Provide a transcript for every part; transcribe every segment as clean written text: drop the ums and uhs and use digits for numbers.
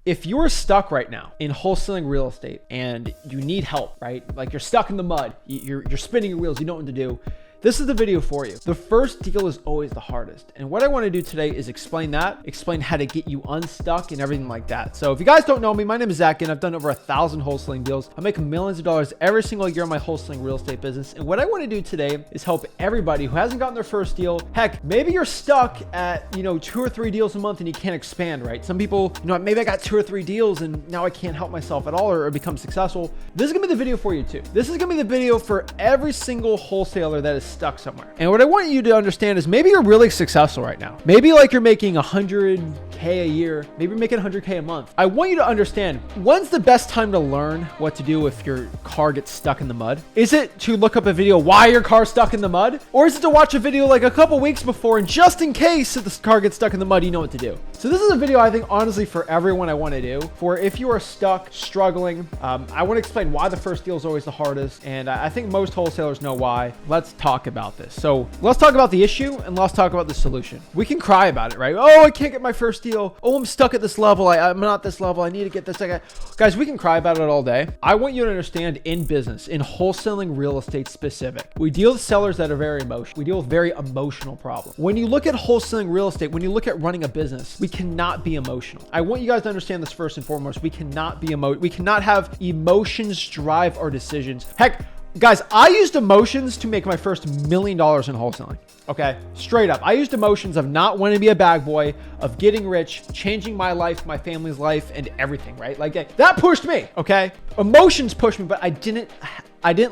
If you're stuck right now in wholesaling real estate and you need help, right? Like you're stuck in the mud, you're spinning your wheels, you don't know what to do. This is the video for you. The first deal is always the hardest. And what I want to do today is explain how to get you unstuck and everything like that. So if you guys don't know me, my name is Zach and I've done over 1,000 wholesaling deals. I make millions of dollars every single year in my wholesaling real estate business. And what I want to do today is help everybody who hasn't gotten their first deal. Heck, maybe you're stuck at, 2 or 3 deals a month and you can't expand, right? Some people, maybe I got 2 or 3 deals and now I can't help myself at all or become successful. This is gonna be the video for you too. This is gonna be the video for every single wholesaler that is stuck somewhere. And what I want you to understand is maybe you're really successful right now. Maybe like you're making 100K a year, maybe you're making 100K a month. I want you to understand, when's the best time to learn what to do if your car gets stuck in the mud? Is it to look up a video why your car's stuck in the mud? Or is it to watch a video like a couple weeks before and just in case if the car gets stuck in the mud, you know what to do? So this is a video I think honestly for everyone I want to do. For if you are stuck, struggling, I want to explain why the first deal is always the hardest. And I think most wholesalers know why. Let's talk about this. So let's talk about the issue and let's talk about the solution. We can cry about it, right? Oh, I can't get my first deal. Oh, I'm stuck at this level. I'm not this level. I need to get this. Guys, we can cry about it all day. I want you to understand in business, in wholesaling real estate specific, we deal with sellers that are very emotional. We deal with very emotional problems. When you look at wholesaling real estate, when you look at running a business, we cannot be emotional. I want you guys to understand this first and foremost. We cannot be we cannot have emotions drive our decisions. Heck, guys, I used emotions to make my first $1 million in wholesaling. Okay, straight up. I used emotions of not wanting to be a bag boy, of getting rich, changing my life, my family's life, and everything, right? Like that pushed me, okay? Emotions pushed me, but I didn't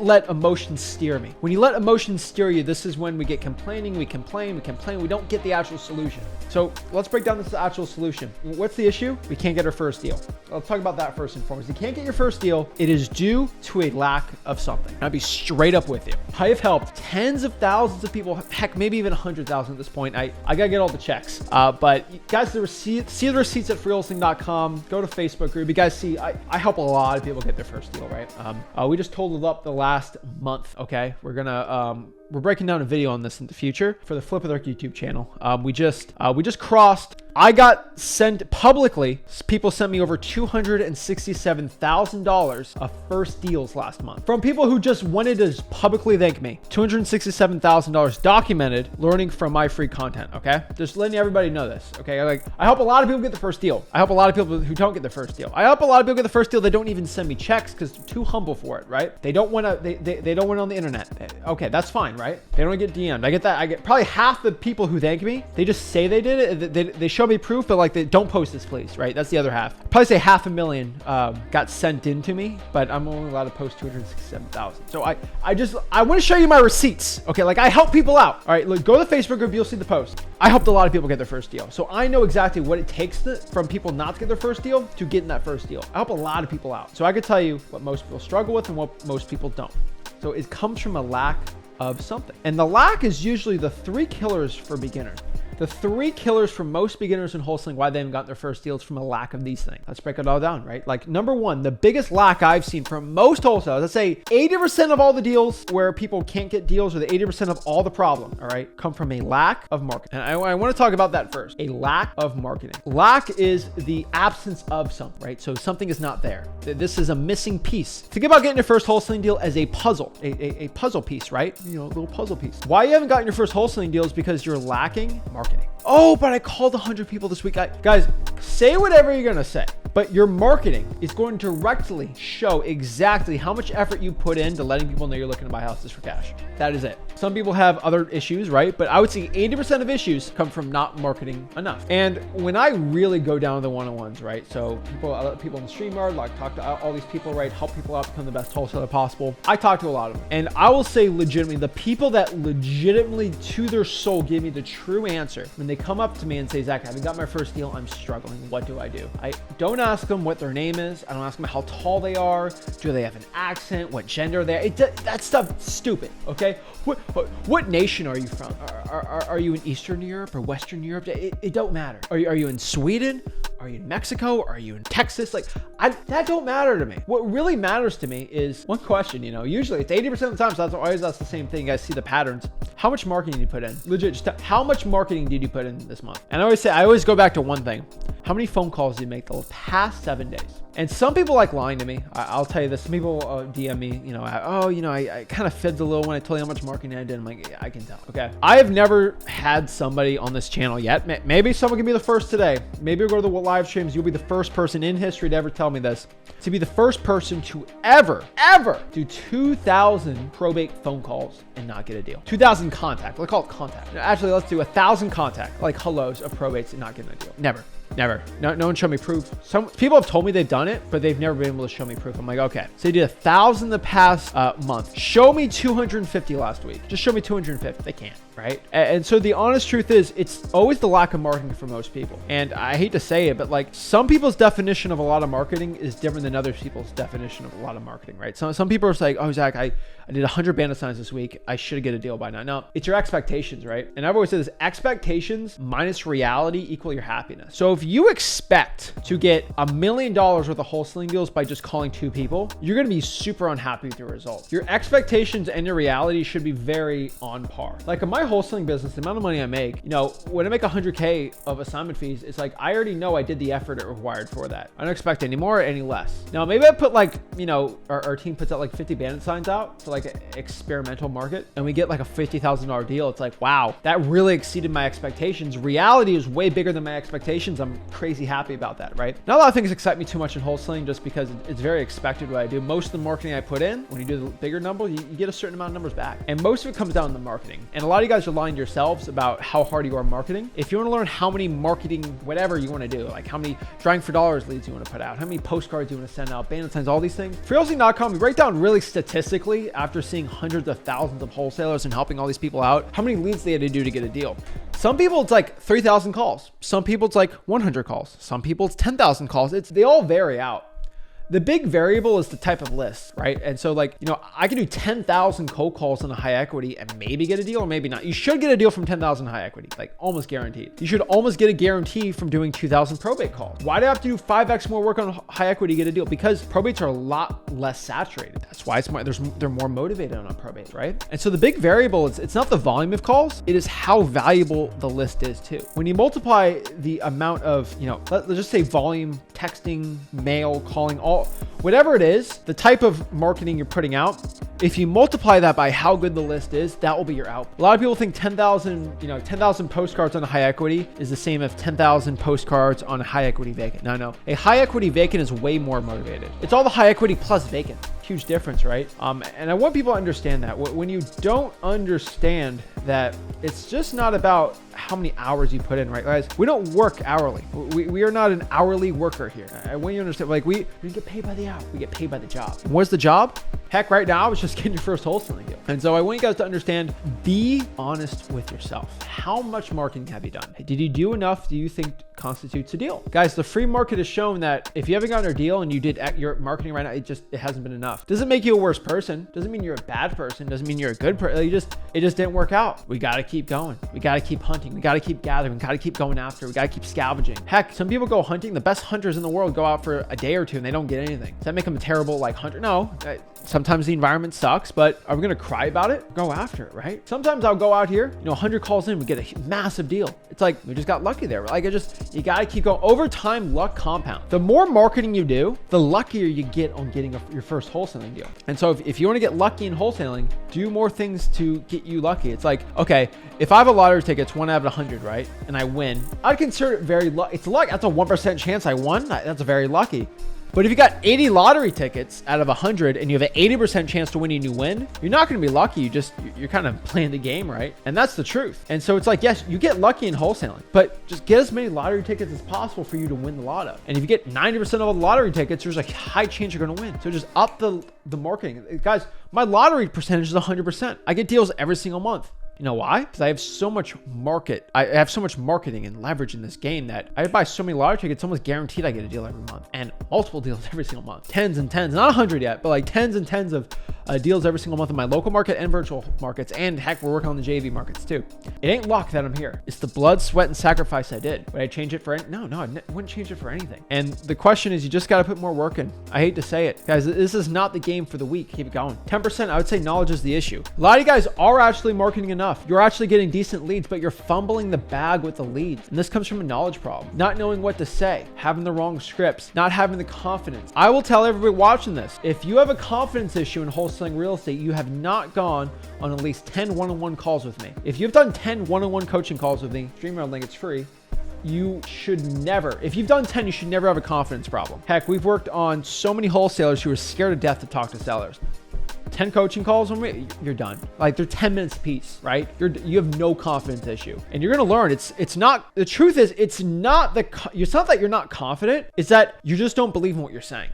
let emotions steer me. When you let emotions steer you, this is when we get complaining, we complain, we don't get the actual solution. So let's break down this actual solution. What's the issue? We can't get our first deal. Let's talk about that first and foremost. You can't get your first deal. It is due to a lack of something. I'll be straight up with you. I have helped tens of thousands of people, heck, maybe even 100,000 at this point. I gotta get all the checks. But guys, see the receipts at freewholesaling.com. Go to Facebook group. You guys see, I help a lot of people get their first deal, right? We just totaled up the last month. Okay, we're breaking down a video on this in the future for the Flip with Our YouTube channel. We just crossed. I got sent publicly. People sent me over $267,000 of first deals last month from people who just wanted to publicly thank me. $267,000 documented, learning from my free content. Okay, just letting everybody know this. Okay, like I help a lot of people get the first deal. I help a lot of people who don't get the first deal. I help a lot of people get the first deal. They don't even send me checks because they're too humble for it. Right? They don't want to. They don't want it on the internet. Okay, that's fine. Right? They don't get DM'd. I get that. I get probably half the people who thank me. They just say they did it. They show me proof, but like they don't post this, please. Right? That's the other half. Probably say 500,000 got sent in to me, but I'm only allowed to post 267,000. So I want to show you my receipts. Okay, like I help people out. All right, look, go to the Facebook group. You'll see the post. I helped a lot of people get their first deal, so I know exactly what it takes from people not to get their first deal to getting that first deal. I help a lot of people out, so I could tell you what most people struggle with and what most people don't. So it comes from a lack of something. And the lack is usually the 3 killers for beginners. The 3 killers for most beginners in wholesaling, why they haven't gotten their first deals, from a lack of these things. Let's break it all down, right? Like number 1, the biggest lack I've seen from most wholesalers, let's say 80% of all the deals where people can't get deals, or the 80% of all the problem, all right, come from a lack of marketing. And I want to talk about that first. A lack of marketing. Lack is the absence of something, right? So something is not there. This is a missing piece. Think about getting your first wholesaling deal as a puzzle, a puzzle piece, right? A little puzzle piece. Why you haven't gotten your first wholesaling deal is because you're lacking marketing. Oh, but I called 100 people this week. Guys, say whatever you're gonna say, but your marketing is going to directly show exactly how much effort you put into letting people know you're looking to buy houses for cash. That is it. Some people have other issues, right? But I would say 80% of issues come from not marketing enough. And when I really go down to the one-on-ones, right? So people in the StreamYard, like talk to all these people, right? Help people out, become the best wholesaler possible. I talk to a lot of them. And I will say legitimately, the people that legitimately to their soul give me the true answer when they come up to me and say, Zach, I haven't got my first deal. I'm struggling. What do I do? I don't ask them what their name is. I don't ask them how tall they are. Do they have an accent? What gender they are? That stuff's stupid, okay? What nation are you from? Are you in Eastern Europe or Western Europe? It don't matter. Are you in Sweden? Are you in Mexico? Are you in Texas? Like, that don't matter to me. What really matters to me is one question, usually it's 80% of the time, so that's the same thing. You guys see the patterns. How much marketing did you put in? Legit, just how much marketing did you put in this month? And I always go back to one thing. How many phone calls did you make the past 7 days? And some people like lying to me. I'll tell you this. Some people DM me, I kind of fibbed a little when I told you how much marketing I did. I'm like, yeah, I can tell. Okay. I have never had somebody on this channel yet. Maybe someone can be the first today. Maybe we'll go to the live streams. You'll be the first person in history to ever tell me this. To be the first person to ever do 2,000 probate phone calls and not get a deal. 2,000 contact. Let's call it contact. Actually, let's do 1,000 contact, like hellos of probates and not getting a deal. Never. No one showed me proof. Some people have told me they've done it, but they've never been able to show me proof. I'm like, okay. So you did 1,000 the past month. Show me 250 last week. Just show me 250. They can't, right? And so the honest truth is, it's always the lack of marketing for most people. And I hate to say it, but like some people's definition of a lot of marketing is different than other people's definition of a lot of marketing, right? So some people are like, oh, Zach, I did 100 bandit signs this week. I should get a deal by now. No, it's your expectations, right? And I've always said this: expectations minus reality equal your happiness. So if you expect to get $1 million worth of wholesaling deals by just calling 2 people, you're going to be super unhappy with your results. Your expectations and your reality should be very on par. Like in my wholesaling business, the amount of money I make, when I make 100K of assignment fees, it's like, I already know I did the effort it required for that. I don't expect any more or any less. Now, maybe I put like, our team puts out like 50 bandit signs out for like an experimental market, and we get like a $50,000 deal. It's like, wow, that really exceeded my expectations. Reality is way bigger than my expectations. I'm crazy happy about that, right? Not a lot of things excite me too much in wholesaling just because it's very expected what I do. Most of the marketing I put in, when you do the bigger number, you get a certain amount of numbers back. And most of it comes down to the marketing. And a lot of you guys are lying to yourselves about how hard you are marketing. If you want to learn how many marketing, whatever you want to do, like how many drawing for dollars leads you want to put out, how many postcards you want to send out, bandit signs, all these things. For Wholesaling.com, we break down really statistically after seeing hundreds of thousands of wholesalers and helping all these people out, how many leads they had to do to get a deal. Some people, it's like 3,000 calls. Some people, it's like 100 calls. Some people, it's 10,000 calls. They all vary out. The big variable is the type of list, right? And so like, I can do 10,000 cold calls on a high equity and maybe get a deal or maybe not. You should get a deal from 10,000 high equity, like almost guaranteed. You should almost get a guarantee from doing 2,000 probate calls. Why do I have to do 5x more work on high equity to get a deal? Because probates are a lot less saturated. That's why they're more motivated on probates, right? And so the big variable is, it's not the volume of calls, it is how valuable the list is too. When you multiply the amount of, let's just say volume, texting, mail, calling, whatever it is, the type of marketing you're putting out, if you multiply that by how good the list is, that will be your output. A lot of people think 10,000 postcards on a high equity is the same as 10,000 postcards on a high equity vacant. No. A high equity vacant is way more motivated. It's all the high equity plus vacant. Huge difference, right? And I want people to understand that. When you don't understand that it's just not about how many hours you put in, right, guys? We don't work hourly. We are not an hourly worker here. I want you to understand, like we get paid by the hour. We get paid by the job. And what's the job? Heck, right now, I was just getting your first wholesaling deal. And so I want you guys to understand, be honest with yourself. How much marketing have you done? Did you do enough do you think constitutes a deal? Guys, the free market has shown that if you haven't gotten a deal and you did your marketing right now, it hasn't been enough. Doesn't make you a worse person. Doesn't mean you're a bad person. Doesn't mean you're a good person. It just didn't work out. We got to keep going. We got to keep hunting. We got to keep gathering. We got to keep going after. We got to keep scavenging. Heck, some people go hunting. The best hunters in the world go out for a day or two and they don't get anything. Does that make them a terrible hunter? No. Sometimes the environment sucks, but are we going to cry about it? Go after it, right? Sometimes I'll go out here, 100 calls in, we get a massive deal. It's like, we just got lucky there. You got to keep going. Over time, luck compound. The more marketing you do, the luckier you get on getting your first wholesaling deal. And so if you want to get lucky in wholesaling, do more things to get you lucky. It's like, okay, if I have a lottery ticket, it's 1 out of 100, right? And I win, I'd consider it very lucky. It's luck. That's a 1% chance I won. That's very lucky. But if you got 80 lottery tickets out of 100 and you have an 80% chance to win and you win, you're not going to be lucky. You're kind of playing the game, right? And that's the truth. And so it's like, yes, you get lucky in wholesaling, but just get as many lottery tickets as possible for you to win the lotto. And if you get 90% of all the lottery tickets, there's a high chance you're going to win. So just up the marketing. Guys, my lottery percentage is 100%. I get deals every single month. You know why? Because I have so much I have so much marketing and leverage in this game that I buy so many lottery tickets, almost guaranteed I get a deal every month, and multiple deals every single month. Tens and tens, not 100 yet, but like tens and tens of deals every single month in my local market and virtual markets. And heck, we're working on the JV markets too. It ain't luck that I'm here. It's the blood, sweat, and sacrifice I did. Would I change it for no, I wouldn't change it for anything. And the question is, you just got to put more work in. I hate to say it, guys, this is not the game for the week. Keep it going. 10%, I would say knowledge is the issue. A lot of you guys are actually marketing enough. You're actually getting decent leads, but you're fumbling the bag with the leads. And this comes from a knowledge problem. Not knowing what to say, having the wrong scripts, not having the confidence. I will tell everybody watching this, if you have a confidence issue in wholesaling real estate, you have not gone on at least 10 one-on-one calls with me. If you've done 10 one-on-one coaching calls with me, StreamYard link, it's free. You should never, if you've done 10, you should never have a confidence problem. Heck, we've worked on so many wholesalers who are scared to death to talk to sellers. 10 coaching calls with me, you're done. Like, they're 10 minutes a piece, right? You have no confidence issue. And you're gonna learn, it's not, the truth is, it's not that you're not confident, it's that you just don't believe in what you're saying.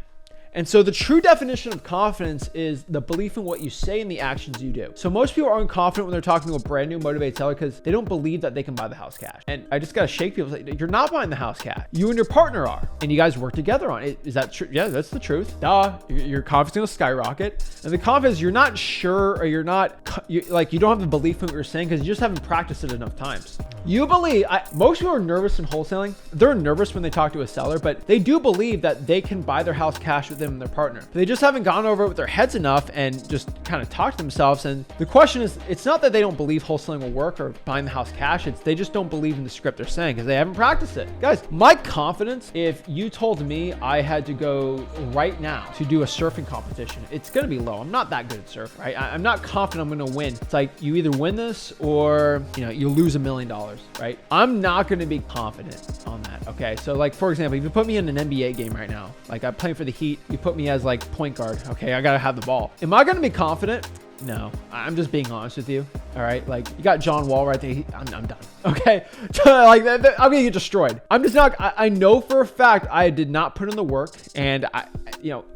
And so the true definition of confidence is the belief in what you say and the actions you do. So most people are unconfident when they're talking to a brand new motivated seller because they don't believe that they can buy the house cash. And I just got to shake people. Like, you're not buying the house cash. You and your partner are, and you guys work together on it. Is that true? Yeah, that's the truth. Duh. Your confidence is going to skyrocket. And the confidence, you're not sure, or you don't have the belief in what you're saying because you just haven't practiced it enough times. You believe, most people are nervous in wholesaling. They're nervous when they talk to a seller, but they do believe that they can buy their house cash with them and their partner. They just haven't gone over it with their heads enough and just kind of talked to themselves. And the question is, it's not that they don't believe wholesaling will work or buying the house cash. It's they just don't believe in the script they're saying because they haven't practiced it. Guys, my confidence, if you told me I had to go right now to do a surfing competition, it's going to be low. I'm not that good at surf, right? I'm not confident I'm going to win. It's like you either win this or, you lose $1 million, right? I'm not going to be confident on that. Okay. So like, for example, if you put me in an NBA game right now, like I'm playing for the Heat, you put me as like point guard. Okay. I got to have the ball. Am I going to be confident? No, I'm just being honest with you. All right. Like you got John Wall right there. I'm done. Okay. Like I'm going to get destroyed. I'm just not, I know for a fact I did not put in the work, and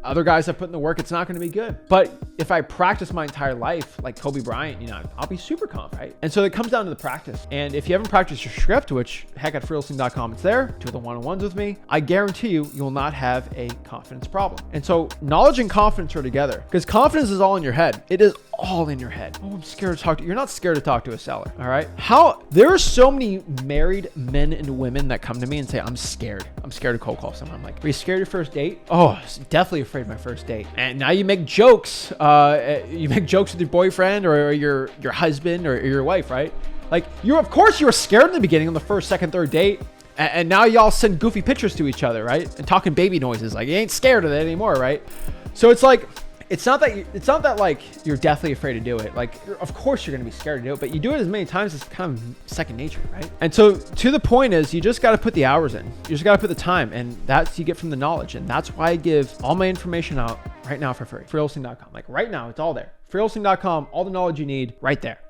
other guys have put in the work. It's not going to be good. But if I practice my entire life, like Kobe Bryant, I'll be super confident, right? And so it comes down to the practice. And if you haven't practiced your script, which heck at freeholisting.com, it's there, 2 of the one-on-ones with me, I guarantee you will not have a confidence problem. And so knowledge and confidence are together because confidence is all in your head. It is all in your head. Oh, I'm scared to talk to you. You're not scared to talk to a seller. All right. There are so many married men and women that come to me and say, I'm scared. I'm scared to cold call someone. I'm like, are you scared of your first date? Oh, definitely afraid of my first date. And now you make jokes. You make jokes with your boyfriend or your husband or your wife, right? Like of course you were scared in the beginning on the first, second, third date. And now y'all send goofy pictures to each other, right? And talking baby noises. Like you ain't scared of it anymore, right? So it's like, it's not that like you're deathly afraid to do it. Like, of course you're going to be scared to do it, but you do it as many times as kind of second nature, right? And so to the point is, you just got to put the hours in. You just got to put the time, and that's you get from the knowledge. And that's why I give all my information out right now for free. Freeholisting.com. Like right now, it's all there. Freeholisting.com, all the knowledge you need right there.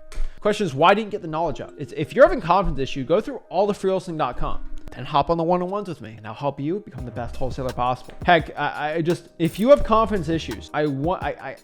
Question is, why didn't you get the knowledge out? If you're having confidence issue, go through all the freeholisting.com. Then hop on the one-on-ones with me and I'll help you become the best wholesaler possible. Heck, if you have confidence issues, I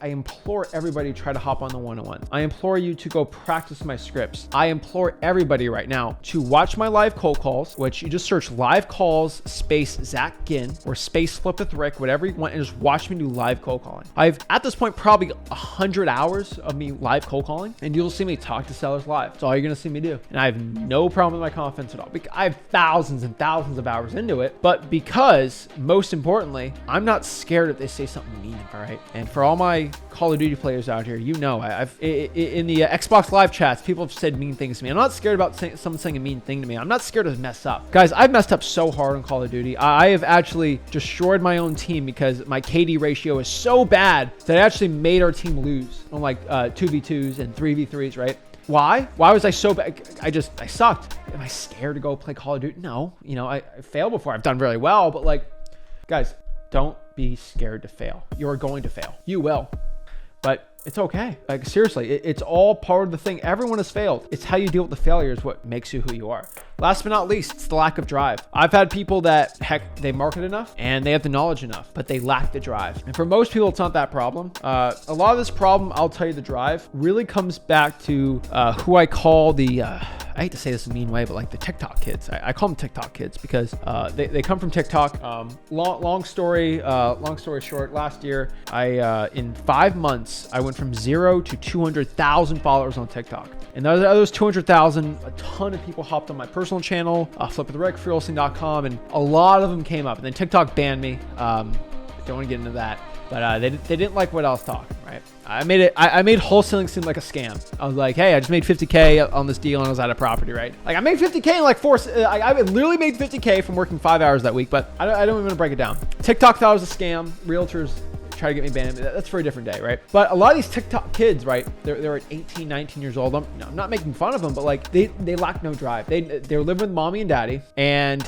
implore everybody to try to hop on the one-on-ones. I implore you to go practice my scripts. I implore everybody right now to watch my live cold calls, which you just search live calls space Zach Ginn or space Flip with Rick, whatever you want, and just watch me do live cold calling. I've at this point probably 100 hours of me live cold calling, and you'll see me talk to sellers live. That's all you're gonna see me do. And I have no problem with my confidence at all. I have thousands and thousands of hours into it, but because most importantly, I'm not scared if they say something mean. All right. And for all my Call of Duty players out here, I've in the Xbox live chats, people have said mean things to me. I'm not scared about someone saying a mean thing to me. I'm not scared to mess up. Guys, I've messed up so hard on Call of Duty. I have actually destroyed my own team because my KD ratio is so bad that I actually made our team lose on like 2v2s and 3v3s, right? Why? Why was I so bad? I sucked. Am I scared to go play Call of Duty? No. I failed before. I've done really well, but like, guys, don't be scared to fail. You're going to fail. You will. But it's okay. Like seriously, it's all part of the thing. Everyone has failed. It's how you deal with the failure is what makes you who you are. Last but not least, it's the lack of drive. I've had people that, heck, they market enough and they have the knowledge enough, but they lack the drive. And for most people, it's not that problem. A lot of this problem, I'll tell you, the drive really comes back to who I call the I hate to say this in a mean way, but like the TikTok kids. I call them TikTok kids because they come from TikTok. Long story short, last year, in 5 months, I went from 0 to 200,000 followers on TikTok. And those 200,000, a ton of people hopped on my personal channel, flipwithrick.com, and a lot of them came up. And then TikTok banned me. Don't want to get into that, but they didn't like what I was talking, right? I made wholesaling seem like a scam. I was like, hey, I just made 50K on this deal and I was out of property, right? Like I made 50K in like I literally made 50K from working 5 hours that week, but I don't even want to break it down. TikTok thought it was a scam. Realtors try to get me banned. That's for a different day, right? But a lot of these TikTok kids, right? They're at 18, 19 years old. I'm not making fun of them, but like they lack no drive. They're living with mommy and daddy, and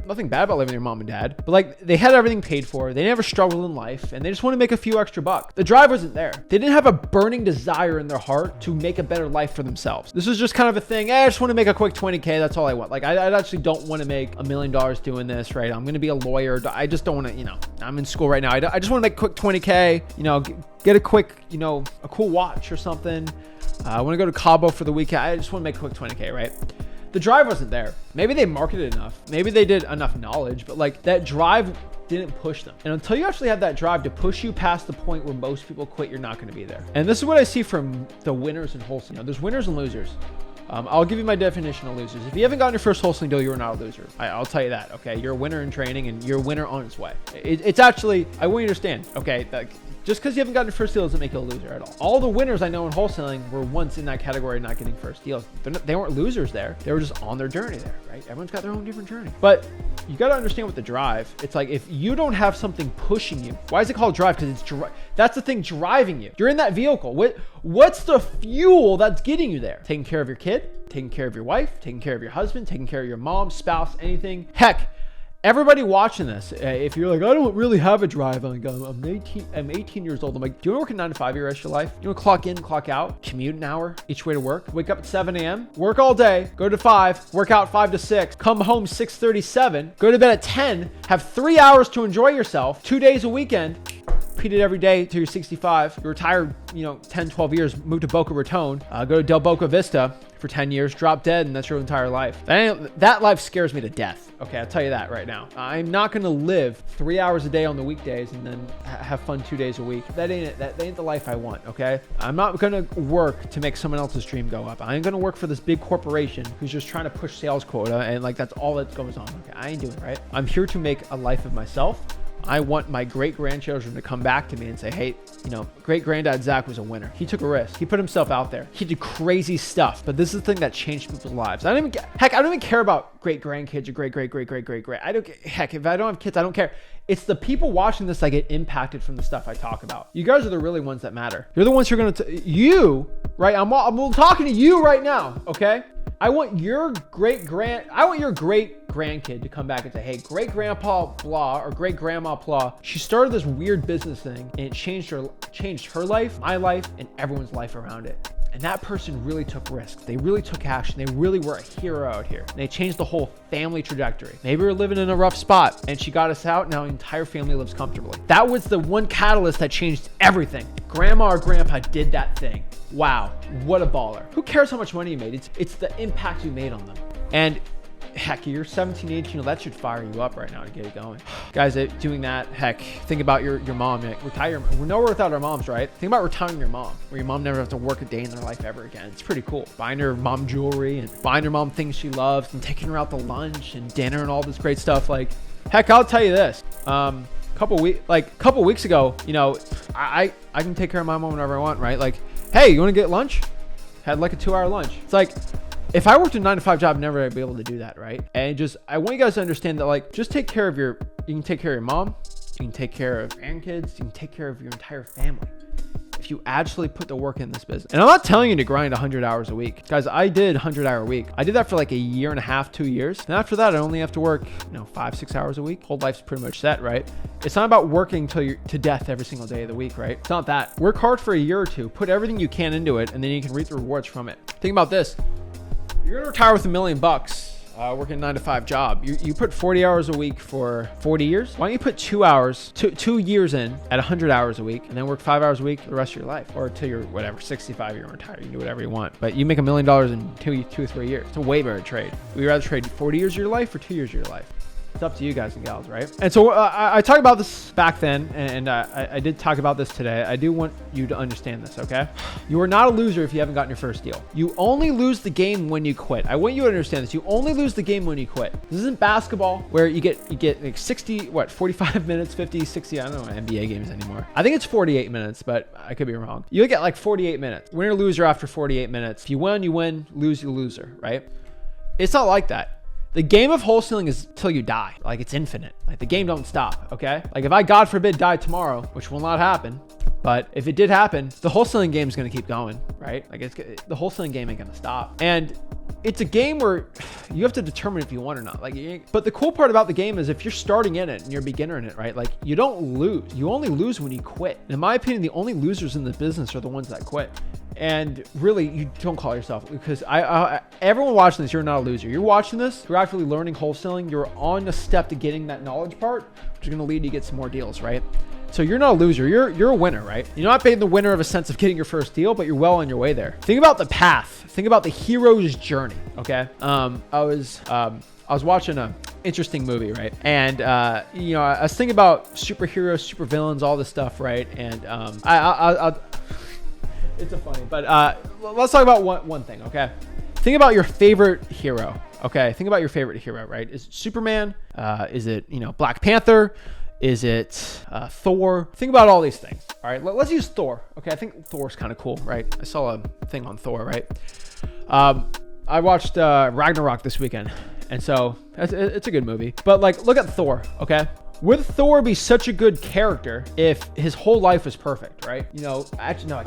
nothing bad about living with your mom and dad, but like they had everything paid for. They never struggled in life, and they just want to make a few extra bucks. The drive wasn't there. They didn't have a burning desire in their heart to make a better life for themselves. This was just kind of a thing. I just want to make a quick 20K. That's all I want. Like I actually don't want to make $1 million doing this, right? I'm going to be a lawyer. I just don't want to, I'm in school right now. I just want to make a quick 20K, get a quick, a cool watch or something. I want to go to Cabo for the weekend. I just want to make a quick 20K, right? The drive wasn't there. Maybe they marketed enough. Maybe they did enough knowledge, but like that drive didn't push them. And until you actually have that drive to push you past the point where most people quit, you're not going to be there. And this is what I see from the winners in wholesaling. There's winners and losers. I'll give you my definition of losers. If you haven't gotten your first wholesaling deal, you're not a loser. I'll tell you that, okay? You're a winner in training and you're a winner on its way. It's actually, I want you to understand, okay? Like, just because you haven't gotten your first deal doesn't make you a loser at all. All the winners I know in wholesaling were once in that category not getting first deals. They weren't losers there. They were just on their journey there, right? Everyone's got their own different journey. But you got to understand with the drive, it's like if you don't have something pushing you, why is it called drive? Because that's the thing driving you. You're in that vehicle. What's the fuel that's getting you there? Taking care of your kid, taking care of your wife, taking care of your husband, taking care of your mom, spouse, anything. Heck, everybody watching this, if you're like, I don't really have a drive, I'm 18 years old. I'm like, do you want to work a 9 to 5 your rest of your life? You want to clock in, clock out, commute an hour each way to work, wake up at 7 a.m., work all day, go to 5, work out 5 to 6, come home 6:37, go to bed at 10, have 3 hours to enjoy yourself, 2 days a weekend, repeat it every day till you're 65. You retire, 10, 12 years, move to Boca Raton, go to Del Boca Vista for 10 years, drop dead, and that's your entire life. That life scares me to death. Okay, I'll tell you that right now. I'm not gonna live 3 hours a day on the weekdays and then have fun 2 days a week. That ain't it. That ain't the life I want, okay? I'm not gonna work to make someone else's dream go up. I ain't gonna work for this big corporation who's just trying to push sales quota and like that's all that goes on. Okay, I ain't doing it, right? I'm here to make a life of myself. I want my great-grandchildren to come back to me and say, hey, great-granddad Zach was a winner. He took a risk. He put himself out there. He did crazy stuff. But this is the thing that changed people's lives. I don't even care about great-grandkids or great-great-great-great-great-great. If I don't have kids, I don't care. It's the people watching this that get impacted from the stuff I talk about. You guys are the really ones that matter. You're the ones who are going to, right? I'm talking to you right now, okay? I want your great-grandkid to come back and say, hey, great-grandpa blah or great-grandma blah, she started this weird business thing and it changed her life, my life, and everyone's life around it. And that person really took risks. They really took action. They really were a hero out here. And they changed the whole family trajectory. Maybe we're living in a rough spot and she got us out. Now the entire family lives comfortably. That was the one catalyst that changed everything. Grandma or grandpa did that thing. Wow, what a baller. Who cares how much money you made? It's the impact you made on them. And heck, you're 17, 18, that should fire you up right now to get it going. Guys, doing that, heck, think about your mom. Retire. We're nowhere without our moms, right? Think about retiring your mom, where your mom never has to work a day in their life ever again. It's pretty cool. Buying her mom jewelry and buying her mom things she loves and taking her out to lunch and dinner and all this great stuff. Like, heck, I'll tell you this. Couple weeks ago, I can take care of my mom whenever I want, right? Like, hey, you want to get lunch? Had like a 2-hour lunch. It's like, if I worked a 9 to 5 job, I'd never be able to do that, right? And I want you guys to understand that, like, just take care of you can take care of your mom, you can take care of grandkids, you can take care of your entire family. If you actually put the work in this business. And I'm not telling you to grind 100 hours a week. Guys, I did 100-hour week. I did that for like a year and a half, 2 years. And after that, I only have to work, 5-6 hours a week. Whole life's pretty much set, right? It's not about working till you're to death every single day of the week, right? It's not that. Work hard for a year or two, put everything you can into it, and then you can reap the rewards from it. Think about this. You're gonna retire with $1 million. working a 9-to-5 job. You put 40 hours a week for 40 years. Why don't you put 2 years in at 100 hours a week and then work 5 hours a week for the rest of your life, or till you're whatever 65, you're retired. You can do whatever you want, but you make $1 million in two or 3 years. It's a way better trade. Would you rather trade 40 years of your life or 2 years of your life? It's up to you guys and gals, right? And so I talked about this back then, and I did talk about this today. I do want you to understand this, okay? You are not a loser if you haven't gotten your first deal. You only lose the game when you quit. I want you to understand this. You only lose the game when you quit. This isn't basketball where you get like 45 minutes, 50, 60. I don't know NBA games anymore. I think it's 48 minutes, but I could be wrong. You'll get like 48 minutes. Winner, loser after 48 minutes. If you win, you win. Lose, you loser, right? It's not like that. The game of wholesaling is till you die. Like, it's infinite. Like, the game don't stop, okay? Like, if I, God forbid, die tomorrow, which will not happen, but if it did happen, the wholesaling game is going to keep going, right? Like, the wholesaling game ain't going to stop. And it's a game where you have to determine if you want or not. Like, but the cool part about the game is if you're starting in it and you're a beginner in it, right? Like, you don't lose. You only lose when you quit. In my opinion, the only losers in the business are the ones that quit. And really, you don't call yourself, because everyone watching this, you're not a loser. You're watching this, you're actually learning wholesaling. You're on a step to getting that knowledge part, which is going to lead you to get some more deals, right? So you're not a loser. You're a winner, right? You're not being the winner of a sense of getting your first deal, but you're well on your way there. Think about the path. Think about the hero's journey. Okay. I was watching a interesting movie, right? And I was thinking about superheroes, supervillains, all this stuff, right? And it's a funny, but let's talk about one thing, okay? Think about your favorite hero, okay? Think about your favorite hero, right? Is it Superman? Is it, Black Panther? Is it Thor? Think about all these things, all right? Let's use Thor, okay? I think Thor's kind of cool, right? I saw a thing on Thor, right? I watched Ragnarok this weekend, and so it's a good movie. But, like, look at Thor, okay? Would Thor be such a good character if his whole life was perfect, right? Actually, no,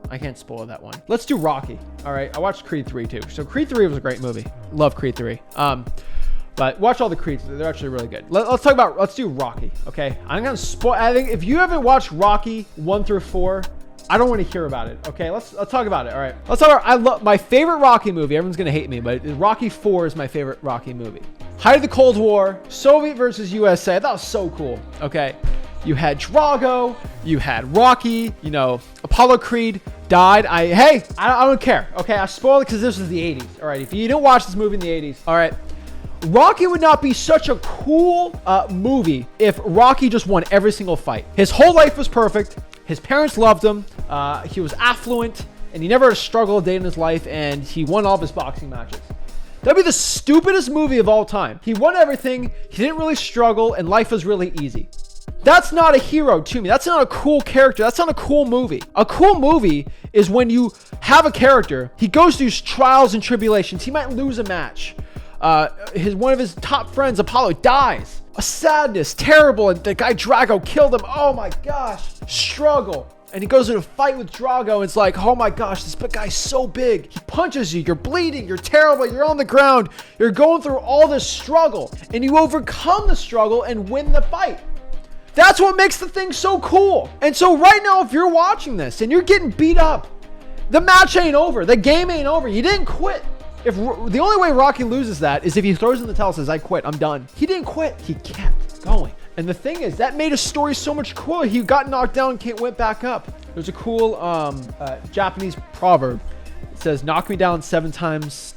I can't spoil that one. Let's do Rocky. All right. I watched Creed 3 too. So Creed 3 was a great movie. Love Creed 3. But watch all the Creeds. They're actually really good. Let's do Rocky. Okay. I'm going to spoil. I think if you haven't watched Rocky 1 through 4, I don't want to hear about it. Okay. Let's talk about it. All right. Let's talk about, I love my favorite Rocky movie. Everyone's going to hate me, but Rocky 4 is my favorite Rocky movie. Height of the Cold War, Soviet versus USA. That was so cool. Okay. You had Drago, you had Rocky, Apollo Creed died. I don't care. Okay. I spoiled it because this was the 80s. All right. If you didn't watch this movie in the 80s, all right. Rocky would not be such a cool movie if Rocky just won every single fight. His whole life was perfect. His parents loved him. He was affluent, and he never had a struggle a day in his life, and he won all of his boxing matches. That'd be the stupidest movie of all time. He won everything. He didn't really struggle, and life was really easy. That's not a hero to me. That's not a cool character. That's not a cool movie. A cool movie is when you have a character. He goes through trials and tribulations. He might lose a match. One of his top friends, Apollo, dies. A sadness, terrible, and the guy Drago killed him. Oh my gosh, struggle. And he goes in a fight with Drago, and it's like, oh my gosh, this guy's so big. He punches you, you're bleeding, you're terrible, you're on the ground. You're going through all this struggle, and you overcome the struggle and win the fight. That's what makes the thing so cool. And so right now, if you're watching this and you're getting beat up, the match ain't over. The game ain't over. You didn't quit. If the only way Rocky loses that is if he throws in the towel and says, I quit, I'm done. He didn't quit. He kept going. And the thing is, that made his story so much cooler. He got knocked down, went back up. There's a cool Japanese proverb. It says, knock me down 7 times,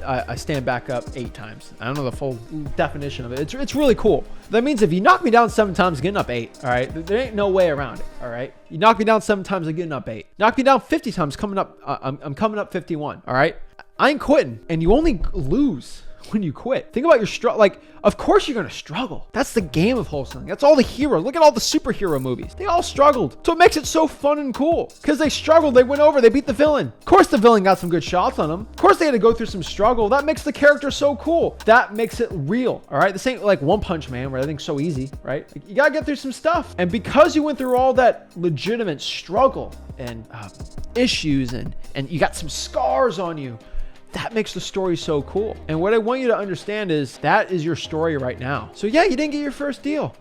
I stand back up 8 times. I don't know the full definition of it. It's really cool. That means if you knock me down 7 times, getting up 8, all right? There ain't no way around it, all right? You knock me down 7 times, I'm getting up 8. Knock me down 50 times, I'm coming up 51, all right? I ain't quitting. And you only lose when you quit. Think about your struggle. Like, of course you're going to struggle. That's the game of wholesaling. That's all the heroes. Look at all the superhero movies. They all struggled. So it makes it so fun and cool. Because they struggled. They went over. They beat the villain. Of course the villain got some good shots on them. Of course they had to go through some struggle. That makes the character so cool. That makes it real. All right? This ain't like One Punch Man where everything's so easy, right? Like, you got to get through some stuff. And because you went through all that legitimate struggle and issues and you got some scars on you, that makes the story so cool. And what I want you to understand is that is your story right now. So yeah, you didn't get your first deal.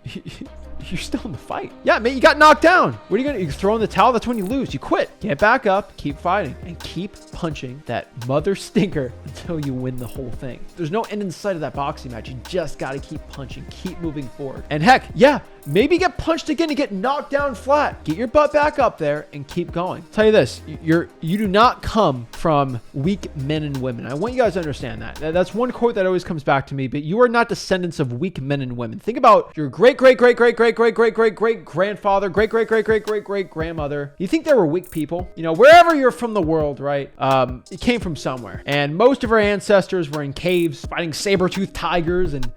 you're still in the fight. Yeah, mate, you got knocked down. What are you gonna, you throw in the towel? That's when you lose. You quit. Get back up, keep fighting, and keep punching that mother stinker until you win the whole thing. There's no end in sight of that boxing match. You just gotta keep punching, keep moving forward. And heck, yeah, maybe get punched again and get knocked down flat. Get your butt back up there and keep going. I'll tell you this, you do not come from weak men and women. I want you guys to understand that. That's one quote that always comes back to me, but you are not descendants of weak men and women. Think about your great grandfather, great grandmother. You think they were weak people? You know, wherever you're from the world, right? It came from somewhere. And most of our ancestors were in caves fighting saber-toothed tigers and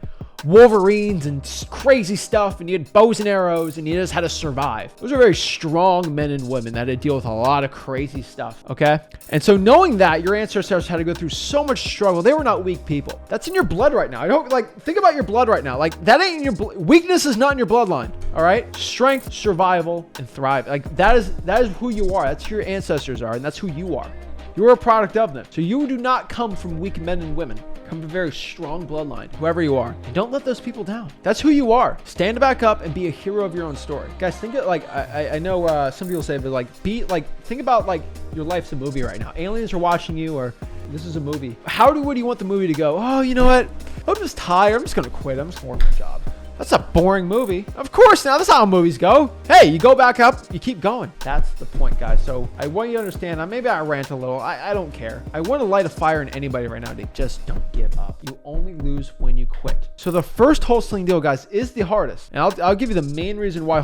wolverines and crazy stuff, and you had bows and arrows, and you just had to survive. Those are very strong men and women that had to deal with a lot of crazy stuff, okay? And so knowing that your ancestors had to go through so much struggle, they were not weak people. That's in your blood right now. I don't, like, think about your blood right now. Like, that ain't in your weakness is not in your bloodline, all right? Strength, survival, and thrive. Like, that is who you are. That's who your ancestors are, and that's who you are. You're a product of them. So you do not come from weak men and women. Come from a very strong bloodline, whoever you are. And don't let those people down. That's who you are. Stand back up and be a hero of your own story. Guys, think of like, I know some people say, but like, think about like your life's a movie right now. Aliens are watching you, or this is a movie. Would you want the movie to go? Oh, you know what? I'm just tired. I'm just going to quit. I'm just going to work my job. That's a boring movie. Of course, now that's how movies go. Hey, you go back up, you keep going. That's the point, guys. So I want you to understand, maybe I rant a little. I don't care. I want to light a fire in anybody right now. They just don't give up. You only lose when you quit. So the first wholesaling deal, guys, is the hardest. And I'll give you the main reason why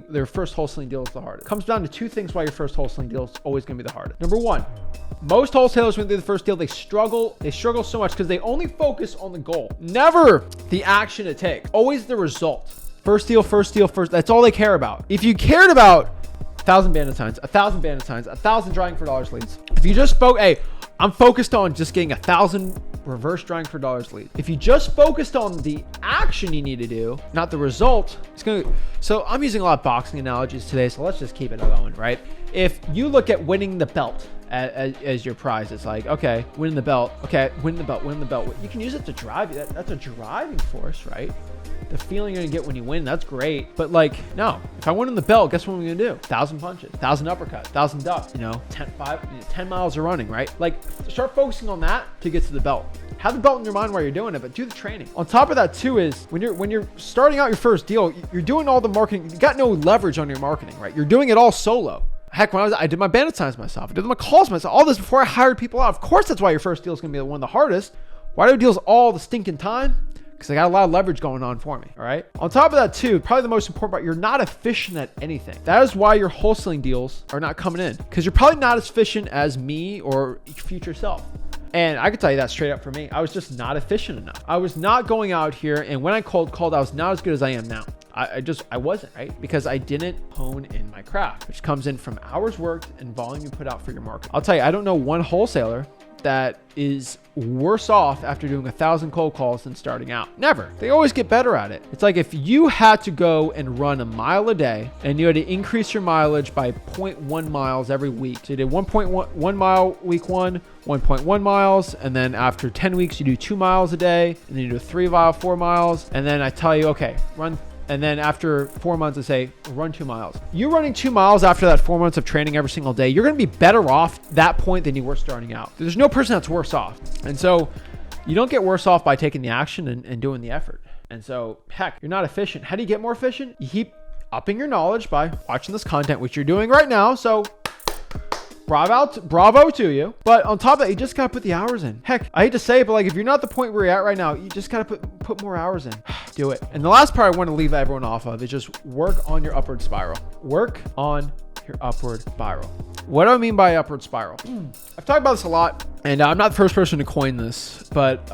their first wholesaling deal is the hardest. It comes down to two things why your first wholesaling deal is always going to be the hardest. Number one, most wholesalers, when they do the first deal, they struggle so much because they only focus on the goal, never the action it takes. Always the result. First deal. That's all they care about. If you cared about 1,000 bandit signs, 1,000 bandit signs, 1,000 drawing for dollars leads, if you just hey, I'm focused on just getting 1,000 reverse drawing for dollars leads. If you just focused on the action you need to do, not the result, so I'm using a lot of boxing analogies today, so let's just keep it going, right? If you look at winning the belt as your prize, it's like, okay, winning the belt. You can use it to drive you. That's a driving force, right? The feeling you're gonna get when you win, that's great. But like, no, if I win in the belt, guess what I'm gonna do? 1,000 punches, 1,000 uppercuts, 1,000 ducks, 10 miles of running, right? Like, start focusing on that to get to the belt. Have the belt in your mind while you're doing it, but do the training. On top of that too is when you're starting out your first deal, you're doing all the marketing. You got no leverage on your marketing, right? You're doing it all solo. Heck, when I did my bandit signs myself, I did my calls myself, all this before I hired people out. Of course, that's why your first deal is going to be one of the hardest. Why do deals all the stinking time? Because I got a lot of leverage going on for me, all right? On top of that too, probably the most important part, you're not efficient at anything. That is why your wholesaling deals are not coming in, because you're probably not as efficient as me or your future self. And I can tell you that straight up for me. I was just not efficient enough. I was not going out here, and when I called, I was not as good as I am now. I wasn't, right? Because I didn't hone in my craft, which comes in from hours worked and volume you put out for your market. I'll tell you, I don't know one wholesaler that is worse off after doing 1,000 cold calls than starting out. Never. They always get better at it. It's like if you had to go and run a mile a day and you had to increase your mileage by 0.1 miles every week. So you did 1.1 mile week 1, 1.1 miles, and then after 10 weeks you do 2 miles a day, and then you do 4 miles, and then I tell you, okay, run. And then after 4 months, I say, run 2 miles. You running 2 miles after that 4 months of training every single day, you're going to be better off that point than you were starting out. There's no person that's worse off. And so you don't get worse off by taking the action and doing the effort. And so, heck, you're not efficient. How do you get more efficient? You keep upping your knowledge by watching this content, which you're doing right now. So bravo to you. But on top of that, you just gotta put the hours in. Heck, I hate to say it, but like if you're not at the point where you're at right now, you just gotta put more hours in. Do it. And the last part I want to leave everyone off of is just work on your upward spiral. Work on your upward spiral. What do I mean by upward spiral? I've talked about this a lot, and I'm not the first person to coin this, but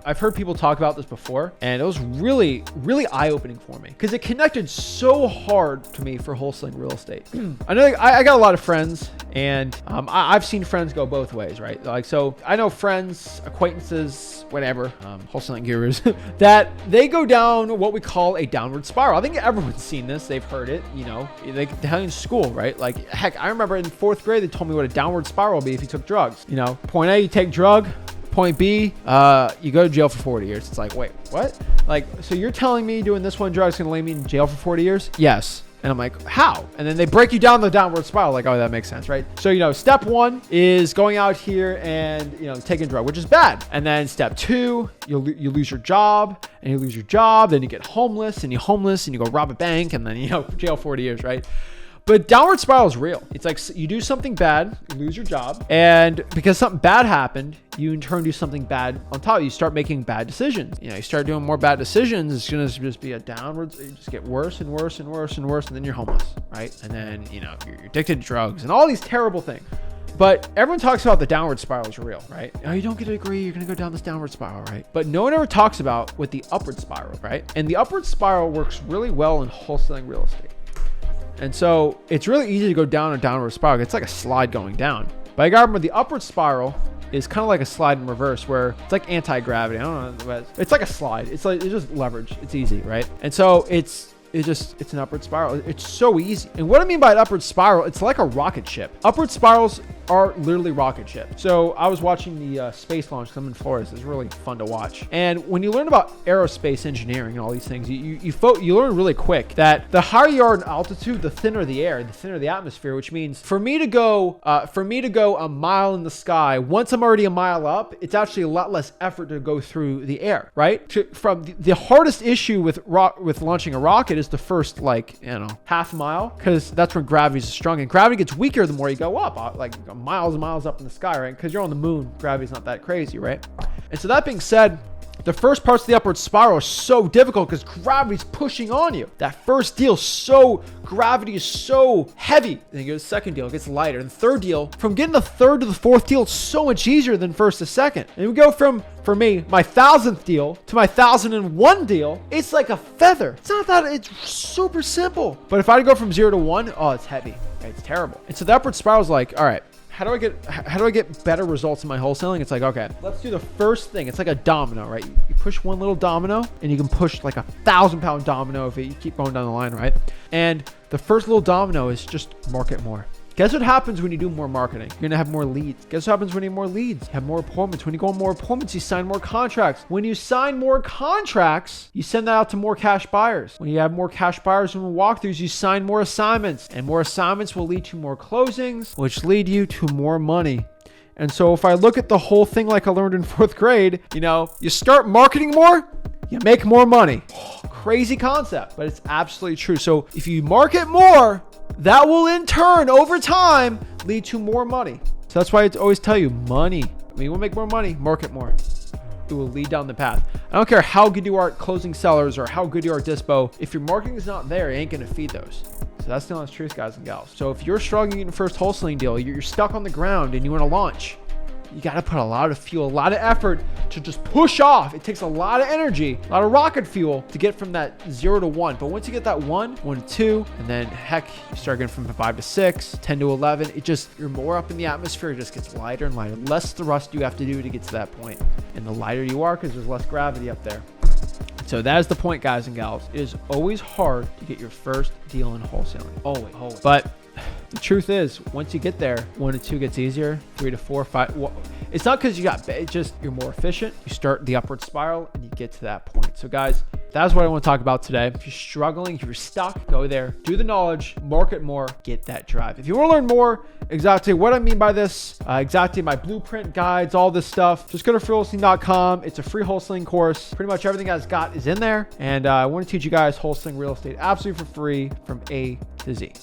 I've heard people talk about this before, and it was really, really eye-opening for me because it connected so hard to me for wholesaling real estate. I know I got a lot of friends, and I've seen friends go both ways, right? Like, so I know friends, acquaintances, whatever, wholesaling gurus, that they go down what we call a downward spiral. I think everyone's seen this. They've heard it, like down in school, right? Like, heck, I remember in 4th grade, they told me what a downward spiral would be if you took drugs. Point A, you take drug. Point B, you go to jail for 40 years. It's like, wait, what? Like, so you're telling me doing this one drug is going to land me in jail for 40 years? Yes. And I'm like, how? And then they break you down the downward spiral. Like, oh, that makes sense, right? So, step one is going out here and, taking a drug, which is bad. And then step two, you lose your job, and you lose your job. Then you get homeless, and you go rob a bank, and then, jail 40 years, right? But downward spiral is real. It's like you do something bad, you lose your job, and because something bad happened, you in turn do something bad on top. You start making bad decisions. You start doing more bad decisions. It's gonna just be a downward. You just get worse and worse and worse and worse, and then you're homeless, right? And then you're addicted to drugs and all these terrible things. But everyone talks about the downward spiral is real, right? Oh, you don't get a degree, you're gonna go down this downward spiral, right? But no one ever talks about with the upward spiral, right? And the upward spiral works really well in wholesaling real estate. And so it's really easy to go down a downward spiral. It's like a slide going down. But I got to remember the upward spiral is kind of like a slide in reverse where it's like anti-gravity. I don't know. But it's like a slide. It's just leverage. It's easy, right? And so it's an upward spiral. It's so easy. And what I mean by an upward spiral, it's like a rocket ship. Upward spirals are literally rocket ships. So I was watching the space launch. I'm in Florida. It's really fun to watch. And when you learn about aerospace engineering and all these things, you learn really quick that the higher you are in altitude, the thinner the air, the thinner the atmosphere, which means for me to go a mile in the sky, once I'm already a mile up, it's actually a lot less effort to go through the air, right? From the hardest issue with launching a rocket is the first half mile, because that's when gravity's strong, and gravity gets weaker the more you go up, like miles and miles up in the sky, right? Because you're on the moon, gravity's not that crazy, right? And so that being said, the first parts of the upward spiral are so difficult because gravity's pushing on you. That first deal, gravity is so heavy. Then you go to the second deal, it gets lighter. And the third deal, from getting the third to the fourth deal, it's so much easier than first to second. And we go from, for me, my 1,000th deal to my 1,001 deal. It's like a feather. It's not that, it's super simple. But if I go from 0 to 1, oh, it's heavy. It's terrible. And so the upward spiral is like, all right, how do I get better results in my wholesaling? It's like, okay, let's do the first thing. It's like a domino, right? You push one little domino and you can push like 1,000-pound domino if you keep going down the line, right? And the first little domino is just market more. Guess what happens when you do more marketing? You're going to have more leads. Guess what happens when you have more leads? You have more appointments. When you go on more appointments, you sign more contracts. When you sign more contracts, you send that out to more cash buyers. When you have more cash buyers and walkthroughs, you sign more assignments. And more assignments will lead to more closings, which lead you to more money. And so if I look at the whole thing like I learned in 4th grade, you start marketing more, you make more money. Crazy concept, but it's absolutely true. So if you market more, that will in turn, over time, lead to more money. So that's why I always tell you, money. You want to make more money, market more. It will lead down the path. I don't care how good you are at closing sellers or how good you are at dispo. If your marketing is not there, you ain't going to feed those. So that's the honest truth, guys and gals. So if you're struggling in your first wholesaling deal, you're stuck on the ground and you want to launch, you got to put a lot of fuel, a lot of effort to just push off. It takes a lot of energy, a lot of rocket fuel to get from that 0 to 1. But once you get that 1 to 2, and then heck, you start getting from 5 to 6, 10 to 11, you're more up in the atmosphere. It just gets lighter and lighter. Less thrust you have to do to get to that point. And the lighter you are, because there's less gravity up there. So that is the point, guys and gals. It is always hard to get your first deal in wholesaling. Always. But the truth is, once you get there, 1 to 2 gets easier, 3 to 4, 5. Well, it's not because you're more efficient. You start the upward spiral and you get to that point. So guys, that's what I want to talk about today. If you're struggling, if you're stuck, go there, do the knowledge, market more, get that drive. If you want to learn more exactly what I mean by this, exactly my blueprint guides, all this stuff, just go to freewholesaling.com. It's a free wholesaling course. Pretty much everything I've got is in there. And I want to teach you guys wholesaling real estate absolutely for free from A to Z.